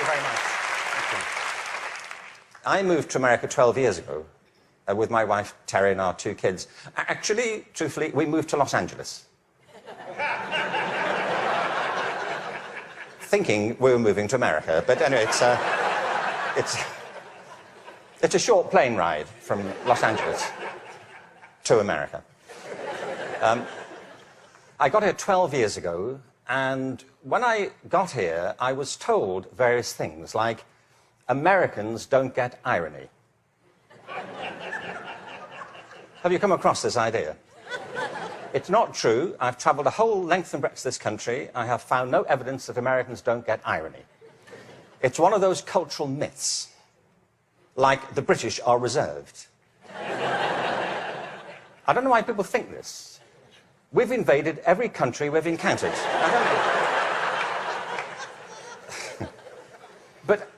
very much. Thank you. I moved to America 12 years ago with my wife, Terry, and our 2 kids. Actually, truthfully, we moved to Los Angeles. Thinking we were moving to America, but anyway, it's a short plane ride from Los Angeles to America. I got here 12 years ago, and when I got here, I was told various things, like, Americans don't get irony. Have you come across this idea? It's not true. I've travelled the whole length and breadth of this country. I have found no evidence that Americans don't get irony. It's one of those cultural myths, like the British are reserved. I don't know why people think this. We've invaded every country we've encountered. But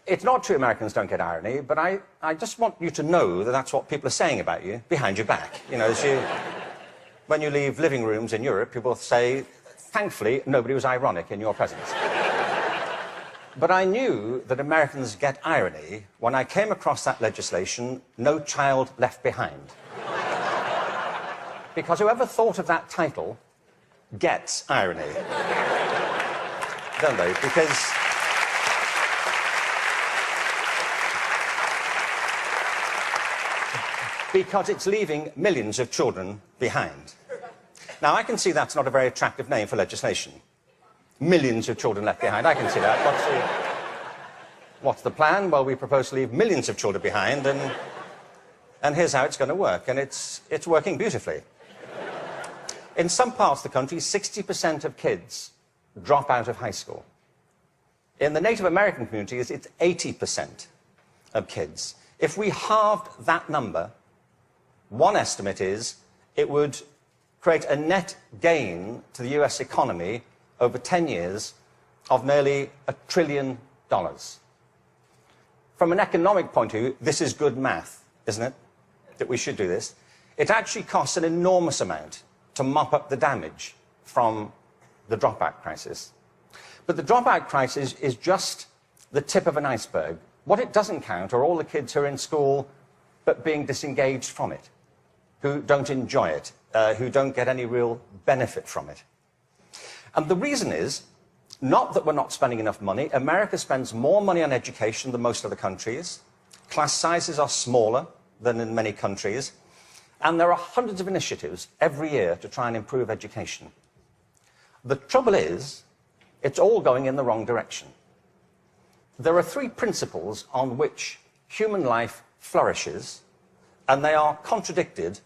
it's not true Americans don't get irony, but I just want you to know that that's what people are saying about you behind your back. You know, when you leave living rooms in Europe, people say, thankfully, nobody was ironic in your presence. But I knew that Americans get irony when I came across that legislation, No Child Left Behind. Because whoever thought of that title gets irony. Don't they? Because it's leaving millions of children behind. Now, I can see that's not a very attractive name for legislation. Millions of children left behind. I can see that. What's the plan? Well, we propose to leave millions of children behind, and here's how it's going to work. And it's working beautifully. In some parts of the country, 60% of kids drop out of high school. In the Native American communities, it's 80% of kids. If we halved that number, one estimate is it would create a net gain to the US economy over 10 years of nearly $1 trillion. From an economic point of view, this is good math, isn't it? That we should do this. It actually costs an enormous amount to mop up the damage from the dropout crisis. But the dropout crisis is just the tip of an iceberg. What it doesn't count are all the kids who are in school but being disengaged from it, who don't enjoy it, who don't get any real benefit from it. And the reason is not that we're not spending enough money. America spends more money on education than most other countries. Class sizes are smaller than in many countries. And there are hundreds of initiatives every year to try and improve education. The trouble is, it's all going in the wrong direction. There are 3 principles on which human life flourishes, and they are contradicted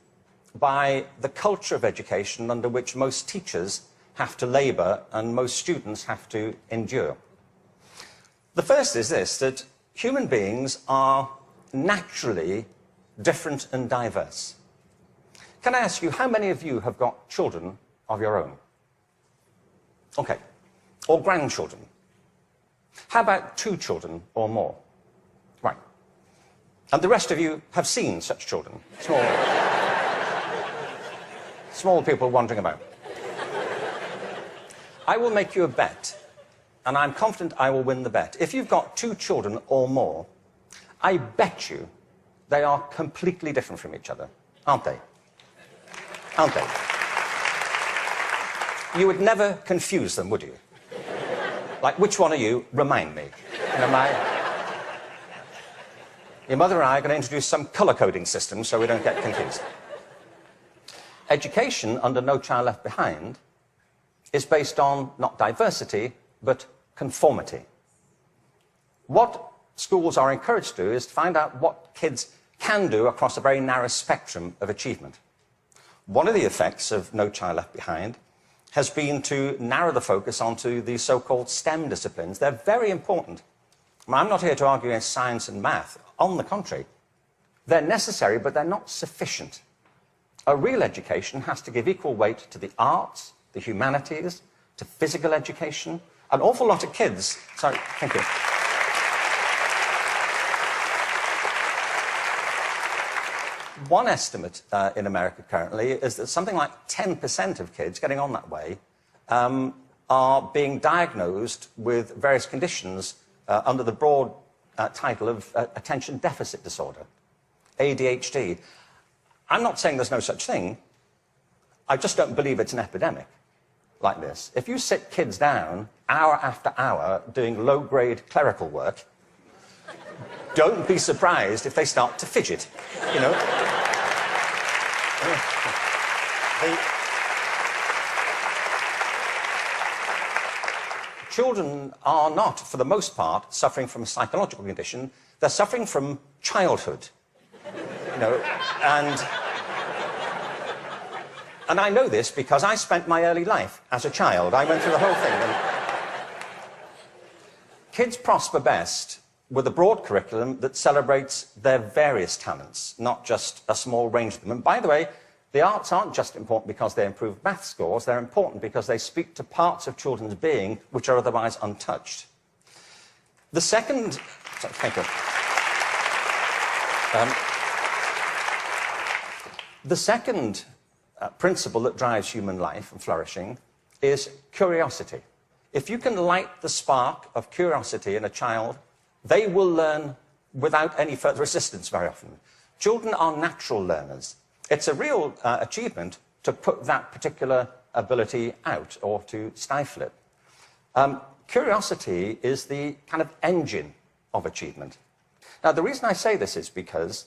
by the culture of education under which most teachers have to labour and most students have to endure. The first is this, that human beings are naturally different and diverse. Can I ask you, how many of you have got children of your own? Okay. Or grandchildren? How about 2 children or more? Right. And the rest of you have seen such children? Small people wandering about. I will make you a bet, and I'm confident I will win the bet. If you've got 2 children or more, I bet you they are completely different from each other, aren't they? Aren't they? You would never confuse them, would you? Like, which one are you? Remind me. You know, your mother and I are going to introduce some colour-coding system so we don't get confused. Education under No Child Left Behind is based on not diversity, but conformity. What schools are encouraged to do is to find out what kids can do across a very narrow spectrum of achievement. One of the effects of No Child Left Behind has been to narrow the focus onto the so-called STEM disciplines. They're very important. I'm not here to argue against science and math. On the contrary, they're necessary, but they're not sufficient. A real education has to give equal weight to the arts, the humanities, to physical education. An awful lot of kids... Sorry, thank you. One estimate in America currently is that something like 10% of kids getting on that way are being diagnosed with various conditions under the broad title of attention deficit disorder, ADHD. I'm not saying there's no such thing. I just don't believe it's an epidemic like this. If you sit kids down hour after hour doing low-grade clerical work, don't be surprised if they start to fidget, you know. Children are not, for the most part, suffering from a psychological condition. They're suffering from childhood, you know, and I know this because I spent my early life as a child. I went through the whole thing. And kids prosper best with a broad curriculum that celebrates their various talents, not just a small range of them. And by the way, the arts aren't just important because they improve math scores, they're important because they speak to parts of children's being which are otherwise untouched. The second... Thank you. The second principle that drives human life and flourishing is curiosity. If you can light the spark of curiosity in a child, they will learn without any further assistance very often. Children are natural learners. It's a real achievement to put that particular ability out or to stifle it. Curiosity is the kind of engine of achievement. Now, the reason I say this is because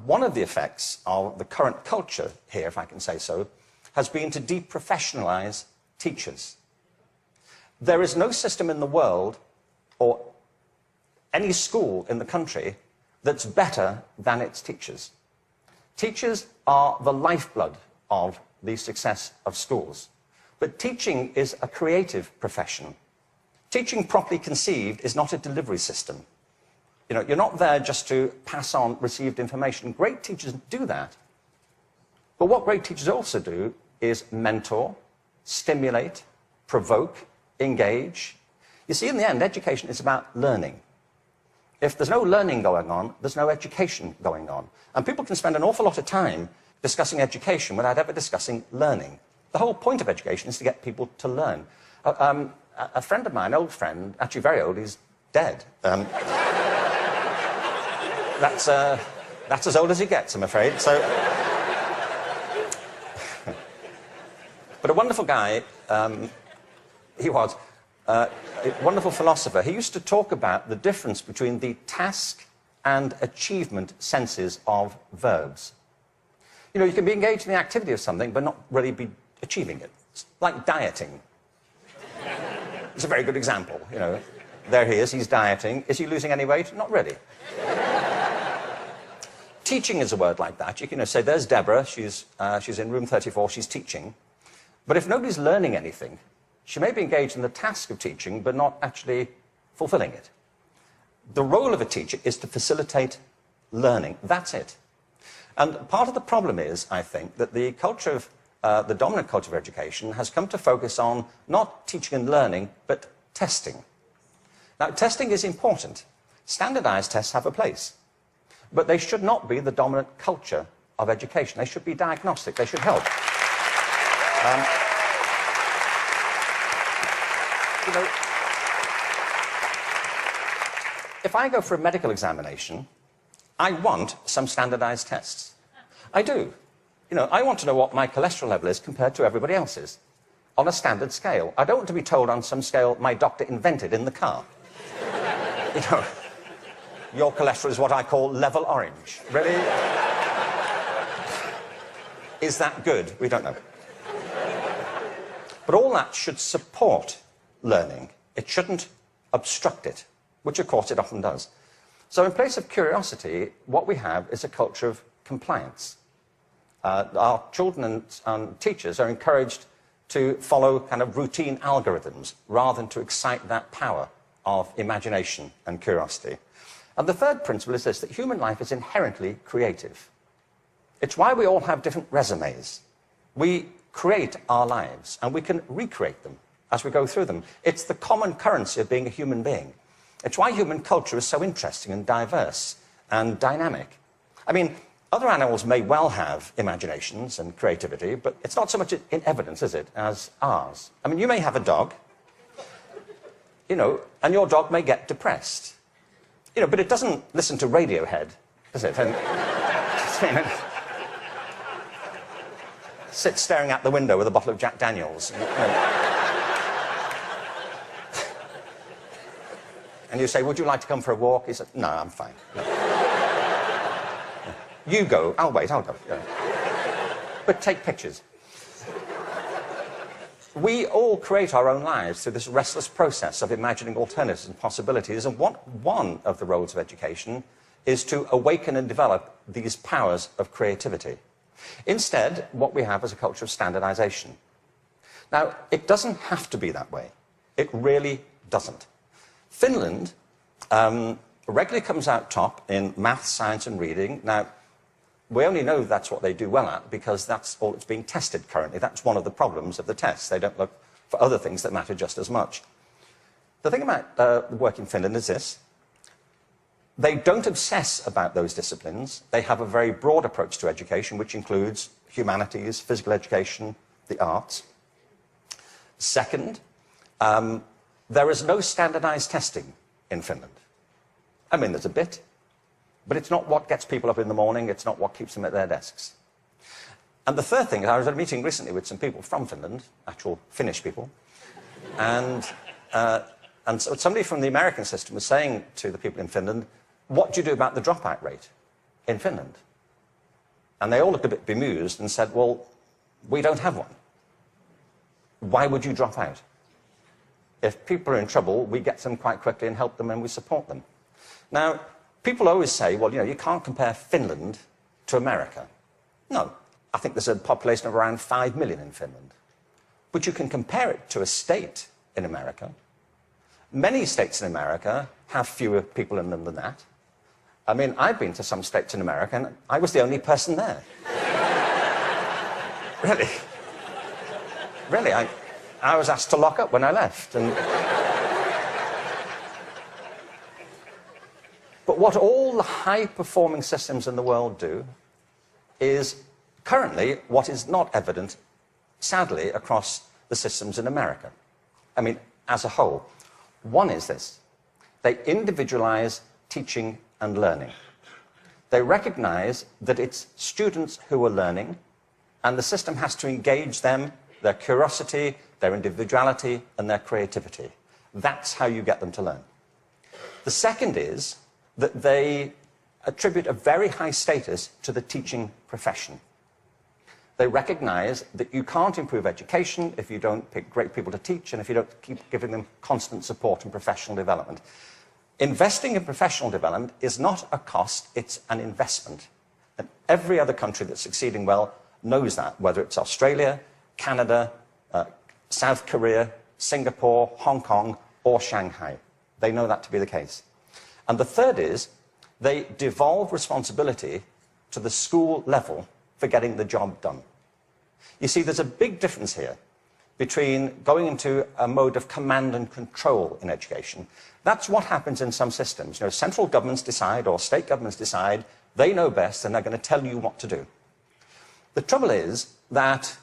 one of the effects of the current culture here, if I can say so, has been to deprofessionalize teachers. There is no system in the world or any school in the country that's better than its teachers. Teachers are the lifeblood of the success of schools. But teaching is a creative profession. Teaching properly conceived is not a delivery system. You know, you're not there just to pass on received information. Great teachers do that. But what great teachers also do is mentor, stimulate, provoke, engage. You see, in the end, education is about learning. If there's no learning going on, there's no education going on. And people can spend an awful lot of time discussing education without ever discussing learning. The whole point of education is to get people to learn. A friend of mine, old friend, actually very old, he's dead. That's as old as it gets, I'm afraid. So, but a wonderful guy, he was. A wonderful philosopher. He used to talk about the difference between the task and achievement senses of verbs. You know, you can be engaged in the activity of something, but not really be achieving it. It's like dieting. It's a very good example, you know. There he is, he's dieting. Is he losing any weight? Not really. Teaching is a word like that. You can say, there's Deborah, she's in room 34, she's teaching. But if nobody's learning anything, she may be engaged in the task of teaching, but not actually fulfilling it. The role of a teacher is to facilitate learning. That's it. And part of the problem is, I think, that the culture of, the dominant culture of education has come to focus on not teaching and learning, but testing. Now, testing is important. Standardized tests have a place. But they should not be the dominant culture of education. They should be diagnostic. They should help. You know, if I go for a medical examination, I want some standardized tests. I do. You know, I want to know what my cholesterol level is compared to everybody else's on a standard scale. I don't want to be told on some scale my doctor invented in the car. You know, your cholesterol is what I call level orange. Really? Is that good? We don't know. But all that should support learning. It shouldn't obstruct it, which of course it often does. So in place of curiosity, what we have is a culture of compliance. Our children and teachers are encouraged to follow kind of routine algorithms rather than to excite that power of imagination and curiosity. And the third principle is this, that human life is inherently creative. It's why we all have different resumes. We create our lives, and we can recreate them as we go through them. It's the common currency of being a human being. It's why human culture is so interesting and diverse and dynamic. I mean, other animals may well have imaginations and creativity, but it's not so much in evidence, is it, as ours. I mean, you may have a dog. you know, and your dog may get depressed. You know, but it doesn't listen to Radiohead, does it? And, sit staring out the window with a bottle of Jack Daniels. And you say, would you like to come for a walk? He said, no, I'm fine. No. You go. I'll wait, I'll go. Yeah. But take pictures. We all create our own lives through this restless process of imagining alternatives and possibilities, and one of the roles of education is to awaken and develop these powers of creativity. Instead, what we have is a culture of standardization. Now, it doesn't have to be that way. It really doesn't. Finland regularly comes out top in math, science and reading. Now, we only know that's what they do well at because that's all that's being tested currently. That's one of the problems of the tests. They don't look for other things that matter just as much. The thing about the work in Finland is this. They don't obsess about those disciplines. They have a very broad approach to education, which includes humanities, physical education, the arts. Second, there is no standardized testing in Finland. I mean, there's a bit, but it's not what gets people up in the morning. It's not what keeps them at their desks. And the third thing is, I was at a meeting recently with some people from Finland, actual Finnish people, and so somebody from the American system was saying to the people in Finland, what do you do about the dropout rate in Finland? And they all looked a bit bemused and said, well, we don't have one. Why would you drop out? If people are in trouble, we get them quite quickly and help them and we support them. Now, people always say, well, you know, you can't compare Finland to America. No, I think there's a population of around 5 million in Finland. But you can compare it to a state in America. Many states in America have fewer people in them than that. I mean, I've been to some states in America and I was the only person there. Really. Really, I was asked to lock up when I left. But what all the high-performing systems in the world do is currently what is not evident, sadly, across the systems in America. I mean, as a whole. One is this. They individualize teaching and learning. They recognize that it's students who are learning, and the system has to engage them, their curiosity, their individuality, and their creativity. That's how you get them to learn. The second is that they attribute a very high status to the teaching profession. They recognize that you can't improve education if you don't pick great people to teach and if you don't keep giving them constant support and professional development. Investing in professional development is not a cost, it's an investment. And every other country that's succeeding well knows that, whether it's Australia, Canada, South Korea, Singapore, Hong Kong, or Shanghai. They know that to be the case. And the third is they devolve responsibility to the school level for getting the job done. You see, there's a big difference here between going into a mode of command and control in education. That's what happens in some systems. You know, central governments decide or state governments decide, they know best and they're going to tell you what to do. The trouble is that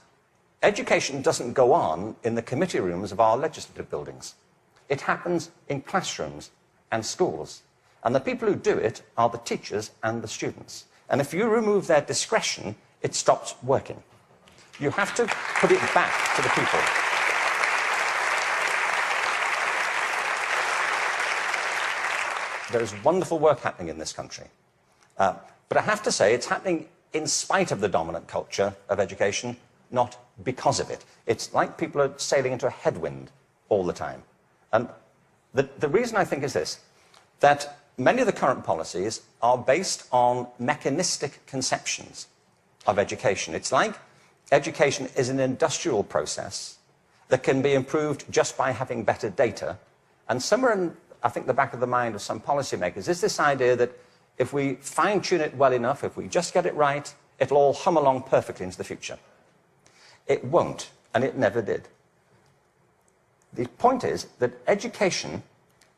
education doesn't go on in the committee rooms of our legislative buildings. It happens in classrooms and schools. And the people who do it are the teachers and the students. And if you remove their discretion, it stops working. You have to put it back to the people. There is wonderful work happening in this country. But I have to say, it's happening in spite of the dominant culture of education, not because of it. It's like people are sailing into a headwind all the time. And the reason I think is this, that many of the current policies are based on mechanistic conceptions of education. It's like education is an industrial process that can be improved just by having better data. And somewhere in, I think, the back of the mind of some policymakers is this idea that if we fine-tune it well enough, if we just get it right, it'll all hum along perfectly into the future. It won't, and it never did. The point is that education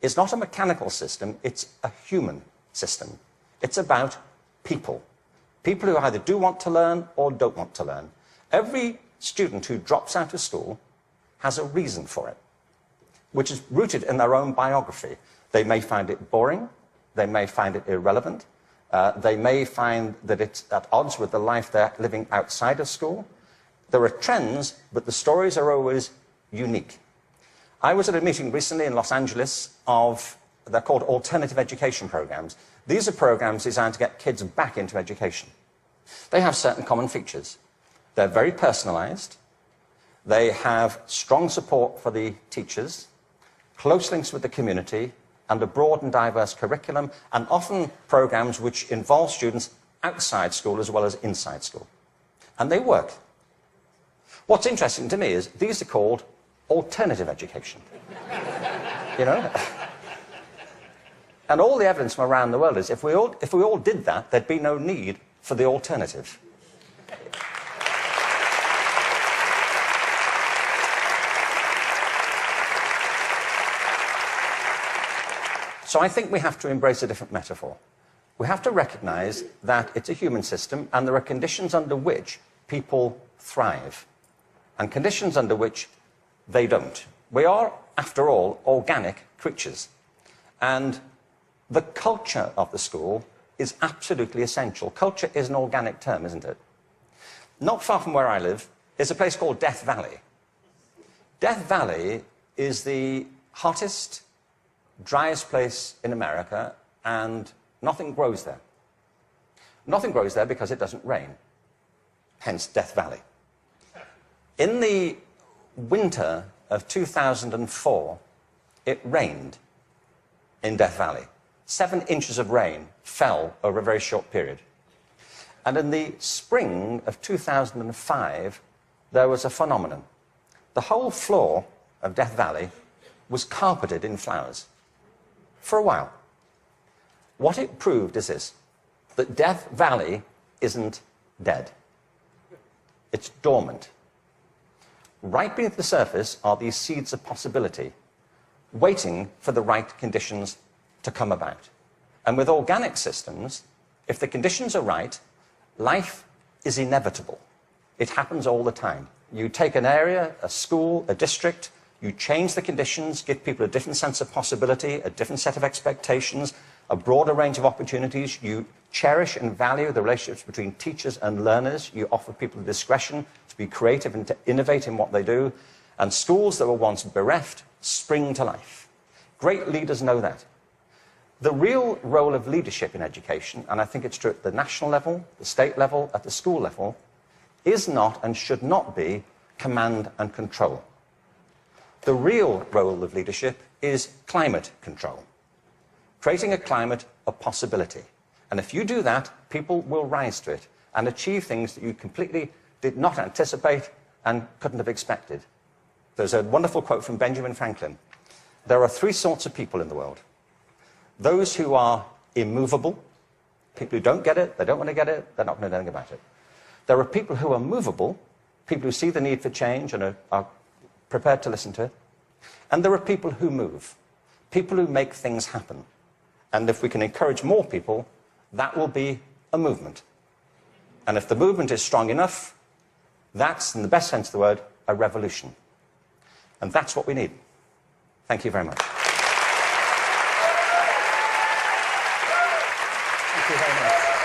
is not a mechanical system, it's a human system. It's about people. People who either do want to learn or don't want to learn. Every student who drops out of school has a reason for it. which is rooted in their own biography. They may find it boring, they may find it irrelevant, they may find that it's at odds with the life they're living outside of school. There are trends, but the stories are always unique. I was at a meeting recently in Los Angeles of, they're called alternative education programs. These are programs designed to get kids back into education. They have certain common features. They're very personalized. They have strong support for the teachers, close links with the community, and a broad and diverse curriculum, and often programs which involve students outside school as well as inside school. And they work. What's interesting to me is these are called alternative education. You know? And all the evidence from around the world is if we all did that, there'd be no need for the alternative. So I think we have to embrace a different metaphor. We have to recognize that it's a human system and there are conditions under which people thrive and conditions under which they don't. We are, after all, organic creatures. And the culture of the school is absolutely essential. Culture is an organic term, isn't it? Not far from where I live is a place called Death Valley. Death Valley is the hottest, driest place in America, and nothing grows there. Nothing grows there because it doesn't rain, hence Death Valley. In the winter of 2004, it rained in Death Valley. 7 inches of rain fell over a very short period. And in the spring of 2005, there was a phenomenon. The whole floor of Death Valley was carpeted in flowers for a while. What it proved is this, that Death Valley isn't dead. It's dormant. Right beneath the surface are these seeds of possibility, waiting for the right conditions to come about. And with organic systems, if the conditions are right, life is inevitable. It happens all the time. You take an area, a school, a district, you change the conditions, give people a different sense of possibility, a different set of expectations, a broader range of opportunities. You cherish and value the relationships between teachers and learners. You offer people the discretion to be creative and to innovate in what they do. And schools that were once bereft spring to life. Great leaders know that. The real role of leadership in education, and I think it's true at the national level, the state level, at the school level, is not and should not be command and control. The real role of leadership is climate control, creating a climate of possibility. And if you do that, people will rise to it and achieve things that you completely did not anticipate and couldn't have expected. There's a wonderful quote from Benjamin Franklin. There are 3 sorts of people in the world. Those who are immovable, people who don't get it, they don't want to get it, they're not going to do anything about it. There are people who are movable, people who see the need for change and are prepared to listen to it. And there are people who move, people who make things happen. And if we can encourage more people, that will be a movement. And if the movement is strong enough, that's, in the best sense of the word, a revolution. And that's what we need. Thank you very much. Thank you very much.